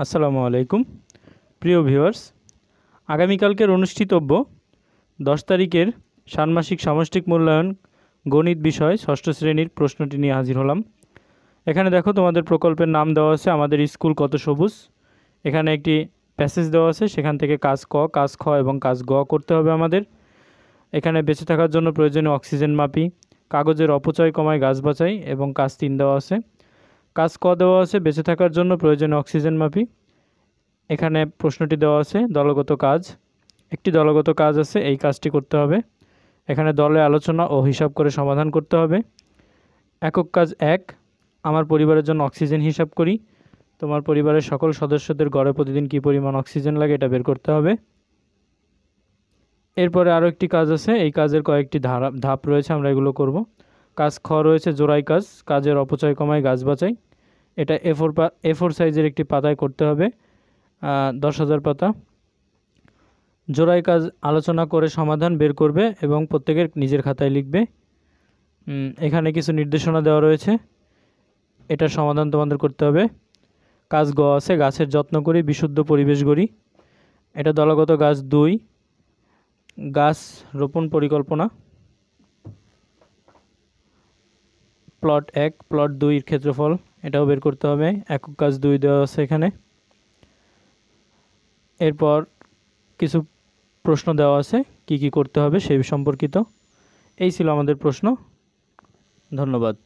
আসসালামু আলাইকুম প্রিয় ভিউয়ার্স, আগামীকালকের অনুষ্ঠিতব্য 10 তারিখের ষান্মাসিক সামষ্টিক মূল্যায়ন গণিত বিষয় ষষ্ঠ শ্রেণীর প্রশ্নটি নিয়ে হাজির হলাম। এখানে দেখো তোমাদের প্রকল্পের নাম দেওয়া আছে আমাদের স্কুল কত সবুজ। এখানে একটি প্যাসেজ দেওয়া আছে, সেখান থেকে কাজ ক, কাজ খ এবং কাজ গ করতে হবে আমাদের। এখানে বেঁচে থাকার জন্য প্রয়োজনীয় অক্সিজেন মাপি, কাগজের অপচয় কমায় গাছ বাঁচাই এবং কাজ 3 দেওয়া আছে। কাজ ক দেওয়া আছে বেঁচে থাকার জন্য প্রয়োজনীয় অক্সিজেন মাপি। এখানে প্রশ্নটি দেওয়া আছে দলগত কাজ, একটি দলগত কাজ আছে, এই কাজটি করতে হবে। এখানে দলে আলোচনা ও হিসাব করে সমাধান করতে হবে। একক কাজ 1, আমার পরিবারের জন্য অক্সিজেন হিসাব করি। তোমার পরিবারের সকল সদস্যদের গড়ে প্রতিদিন কী পরিমাণ অক্সিজেন লাগে এটা বের করতে হবে। এরপরে আরও একটি কাজ আছে, এই কাজের কয়েকটি ধাপ রয়েছে, আমরা এগুলো করব। কাজ খ রয়েছে জোড়াই কাজ, কাজের অপচয় কমায় গাছ বাঁচাই। এটা A4 সাইজের একটি পাতায় করতে হবে, 10,000 পাতা। জোড়াই কাজ আলোচনা করে সমাধান বের করবে এবং প্রত্যেকের নিজের খাতায় লিখবে। এখানে কিছু নির্দেশনা দেওয়া রয়েছে, এটার সমাধান তোমাদের করতে হবে। কাজ গ আছে গাছের যত্ন করি, বিশুদ্ধ পরিবেশ গড়ি। এটা দলগত কাজ 2, গাছ রোপণ পরিকল্পনা। প্লট 1 প্লট 2 এর ক্ষেত্রফল এটাও বের করতে হবে, একক কাজ 2 দেওয়া আছে এখানে। এরপর কিছু প্রশ্ন দেওয়া আছে কি কি করতে হবে সেই সম্পর্কিত। এই ছিল আমাদের প্রশ্ন। ধন্যবাদ।